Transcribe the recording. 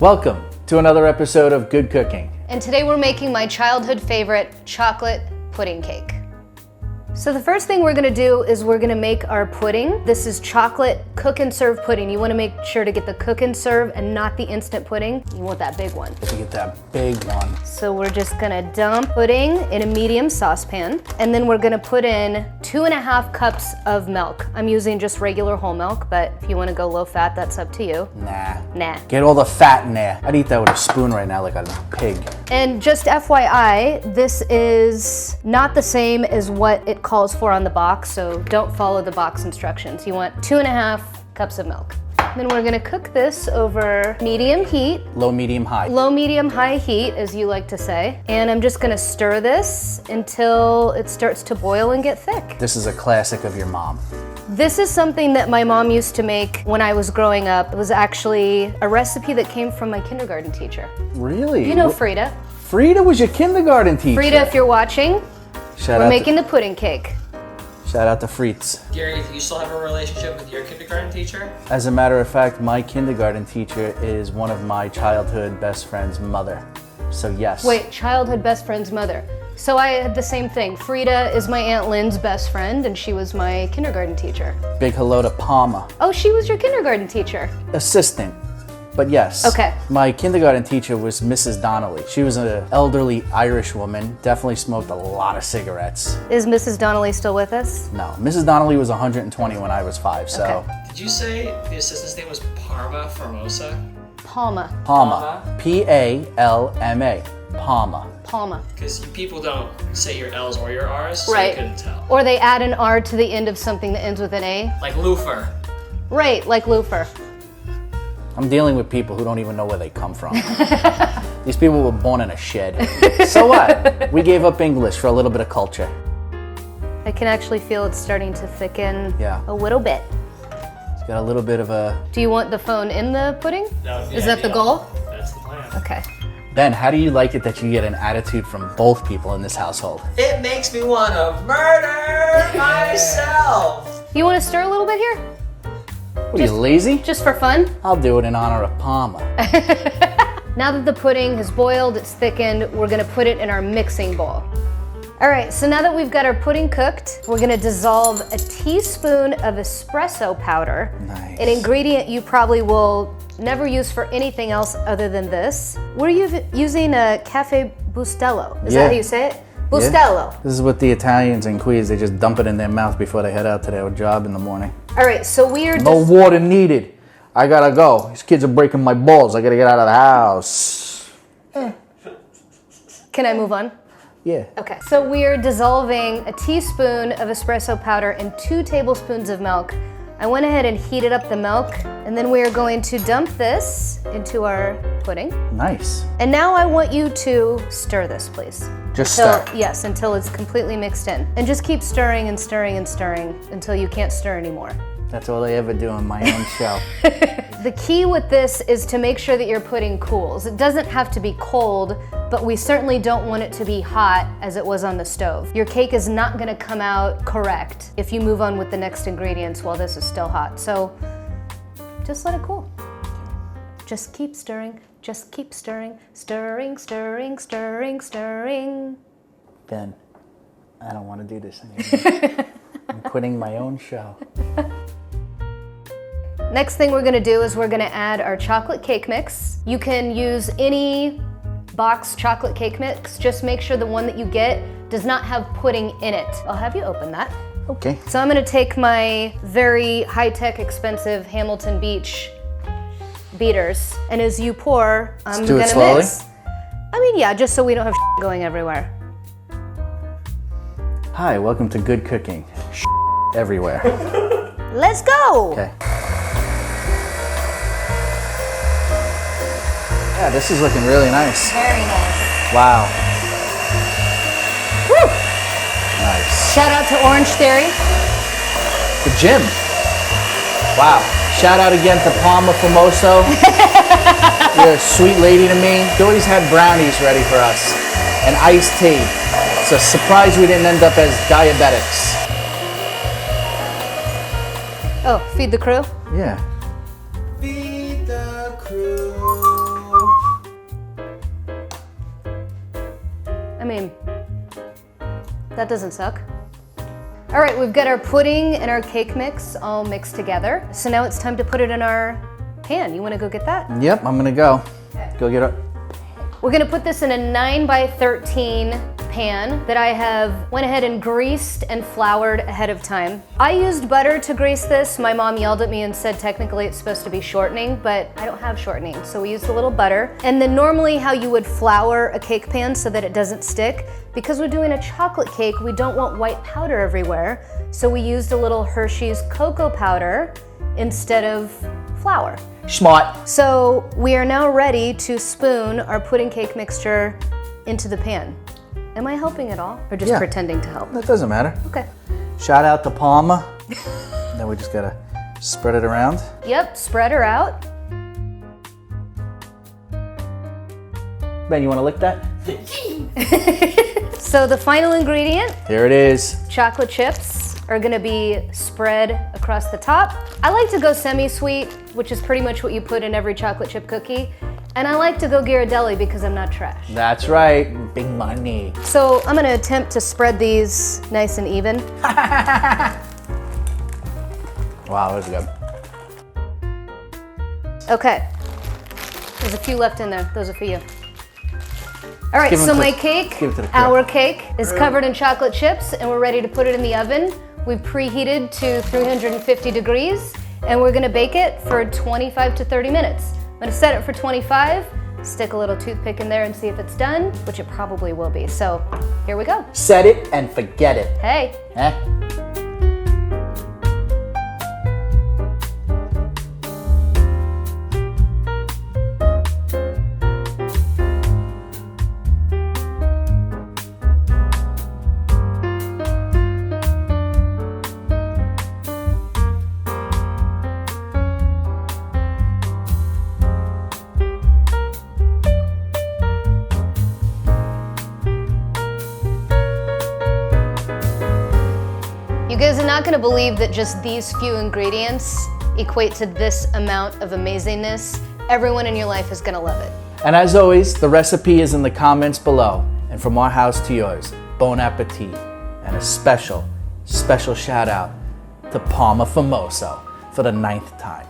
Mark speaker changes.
Speaker 1: Welcome to another episode of Good Cooking.
Speaker 2: And today we're making my childhood favorite chocolate pudding cake. So the first thing we're gonna do is we're gonna make our pudding. This is chocolate cook and serve pudding. You wanna make sure to get the cook and serve and not the instant pudding. You want that big one.
Speaker 1: You get that big one.
Speaker 2: So we're just gonna dump pudding in a medium saucepan, and then we're gonna put in 2.5 cups of milk. I'm using just regular whole milk, but if you wanna go low fat, that's up to you.
Speaker 1: Nah. Get all the fat in there. I'd eat that with a spoon right now like a pig.
Speaker 2: And just FYI, this is not the same as what it calls for on the box, so don't follow the box instructions. You want 2.5 cups of milk. Then we're gonna cook this over medium heat.
Speaker 1: Low, medium, high.
Speaker 2: Low, medium, high heat, as you like to say. And I'm just gonna stir this until it starts to boil and get thick.
Speaker 1: This is a classic of your mom.
Speaker 2: This is something that my mom used to make when I was growing up. It was actually a recipe that came from my kindergarten teacher.
Speaker 1: Really?
Speaker 2: You know Frida.
Speaker 1: Frida was your kindergarten teacher.
Speaker 2: Frida, if you're watching, we're making the pudding cake.
Speaker 1: Shout out to Fritz.
Speaker 3: Gary, do you still have a relationship with your kindergarten teacher?
Speaker 1: As a matter of fact, my kindergarten teacher is one of my childhood best friend's mother. So yes.
Speaker 2: Wait, childhood best friend's mother. So I had the same thing. Frida is my Aunt Lynn's best friend, and she was my kindergarten teacher.
Speaker 1: Big hello to Palma.
Speaker 2: Oh, she was your kindergarten teacher?
Speaker 1: Assistant. But yes,
Speaker 2: okay.
Speaker 1: My kindergarten teacher was Mrs. Donnelly. She was an elderly Irish woman, definitely smoked a lot of cigarettes.
Speaker 2: Is Mrs. Donnelly still with us?
Speaker 1: No, Mrs. Donnelly was 120 when I was 5, so.
Speaker 2: Okay.
Speaker 3: Did you say the assistant's name was Parma Formosa?
Speaker 2: Palma.
Speaker 1: P-A-L-M-A. Palma.
Speaker 2: Palma.
Speaker 3: Because people don't say your L's or your R's, so
Speaker 2: right.
Speaker 3: I couldn't tell.
Speaker 2: Or they add an R to the end of something that ends with an A.
Speaker 3: Like loofah.
Speaker 2: Right, like loofah.
Speaker 1: I'm dealing with people who don't even know where they come from. These people were born in a shed. So what? We gave up English for a little bit of culture.
Speaker 2: I can actually feel it starting to thicken a little bit.
Speaker 1: It's got a little bit of a...
Speaker 2: Do you want the phone in the pudding? Is that the goal?
Speaker 3: That's the plan.
Speaker 2: Okay.
Speaker 1: Ben, how do you like it that you get an attitude from both people in this household?
Speaker 3: It makes me want to murder myself.
Speaker 2: You want to stir a little bit here?
Speaker 1: What, are you lazy?
Speaker 2: Just for fun?
Speaker 1: I'll do it in honor of Palma.
Speaker 2: Now that the pudding has boiled, it's thickened, we're gonna put it in our mixing bowl. All right, so now that we've got our pudding cooked, we're gonna dissolve a teaspoon of espresso powder.
Speaker 1: Nice.
Speaker 2: An ingredient you probably will never use for anything else other than this. We're using a Cafe Bustelo. Is that how you say it? Bustelo.
Speaker 1: Yeah. This is what the Italians in Queens, they just dump it in their mouth before they head out to their job in the morning.
Speaker 2: All right, so we are
Speaker 1: No water needed. I gotta go. These kids are breaking my balls. I gotta get out of the house.
Speaker 2: Can I move on?
Speaker 1: Yeah.
Speaker 2: Okay, so we're dissolving a teaspoon of espresso powder in 2 tablespoons of milk. I went ahead and heated up the milk, and then we are going to dump this into our pudding.
Speaker 1: Nice.
Speaker 2: And now I want you to stir this, please.
Speaker 1: Just stir.
Speaker 2: Yes, until it's completely mixed in. And just keep stirring and stirring and stirring until you can't stir anymore.
Speaker 1: That's all I ever do on my own show.
Speaker 2: The key with this is to make sure that your pudding cools. It doesn't have to be cold, but we certainly don't want it to be hot as it was on the stove. Your cake is not gonna come out correct if you move on with the next ingredients while this is still hot. So just let it cool. Just keep stirring, just keep stirring, stirring, stirring, stirring, stirring.
Speaker 1: Ben, I don't want to do this anymore. I'm quitting my own show.
Speaker 2: Next thing we're gonna do is we're gonna add our chocolate cake mix. You can use any box chocolate cake mix. Just make sure the one that you get does not have pudding in it. I'll have you open that.
Speaker 1: Okay.
Speaker 2: So I'm gonna take my very high-tech, expensive Hamilton Beach beaters, and as you pour, I'm
Speaker 1: do it
Speaker 2: gonna
Speaker 1: slowly?
Speaker 2: mix. I mean, yeah, just so we don't have going everywhere.
Speaker 1: Hi, welcome to Good Cooking. Everywhere.
Speaker 2: Let's go!
Speaker 1: Okay. Yeah, this is looking really nice.
Speaker 2: Very nice.
Speaker 1: Wow. Woo! Nice.
Speaker 2: Shout out to Orange Theory.
Speaker 1: The gym. Wow. Shout out again to Palma Formoso. You're a sweet lady to me. She always had brownies ready for us. And iced tea. It's a surprise we didn't end up as diabetics.
Speaker 2: Oh, feed the crew?
Speaker 1: Yeah.
Speaker 3: Feed the crew.
Speaker 2: that doesn't suck. All right, we've got our pudding and our cake mix all mixed together. So now it's time to put it in our pan. You wanna go get that?
Speaker 1: Yep, I'm gonna go.
Speaker 2: Okay.
Speaker 1: Go get it.
Speaker 2: We're gonna put this in a 9 by 13 pan that I have went ahead and greased and floured ahead of time. I used butter to grease this. My mom yelled at me and said technically it's supposed to be shortening, but I don't have shortening, so we used a little butter. And then normally how you would flour a cake pan so that it doesn't stick, because we're doing a chocolate cake, we don't want white powder everywhere, so we used a little Hershey's cocoa powder instead of flour.
Speaker 1: Smart.
Speaker 2: So we are now ready to spoon our pudding cake mixture into the pan. Am I helping at all, or just
Speaker 1: Yeah.
Speaker 2: pretending to help?
Speaker 1: That doesn't matter.
Speaker 2: Okay.
Speaker 1: Shout out to Palma. Then we just gotta spread it around.
Speaker 2: Yep, spread her out.
Speaker 1: Ben, you wanna lick that?
Speaker 2: So the final ingredient,
Speaker 1: Here it is.
Speaker 2: chocolate chips, are gonna be spread across the top. I like to go semi-sweet, which is pretty much what you put in every chocolate chip cookie. And I like to go Ghirardelli because I'm not trash.
Speaker 1: That's right. Big money.
Speaker 2: So I'm gonna attempt to spread these nice and even.
Speaker 1: Wow, that was good.
Speaker 2: Okay. There's a few left in there. Those are for you. All right,
Speaker 1: Give 'em
Speaker 2: so
Speaker 1: to-
Speaker 2: my cake,
Speaker 1: give it to the crew.
Speaker 2: our cake, is covered in chocolate chips, and we're ready to put it in the oven. We've preheated to 350 degrees, and we're gonna bake it for 25 to 30 minutes. I'm gonna set it for 25, stick a little toothpick in there and see if it's done, which it probably will be. So here we go.
Speaker 1: Set it and forget it.
Speaker 2: Hey.
Speaker 1: Eh?
Speaker 2: You guys are not gonna believe that just these few ingredients equate to this amount of amazingness. Everyone in your life is gonna love it.
Speaker 1: And as always, the recipe is in the comments below. And from our house to yours, bon appetit. And a special, special shout out to Palma Famoso for the 9th time.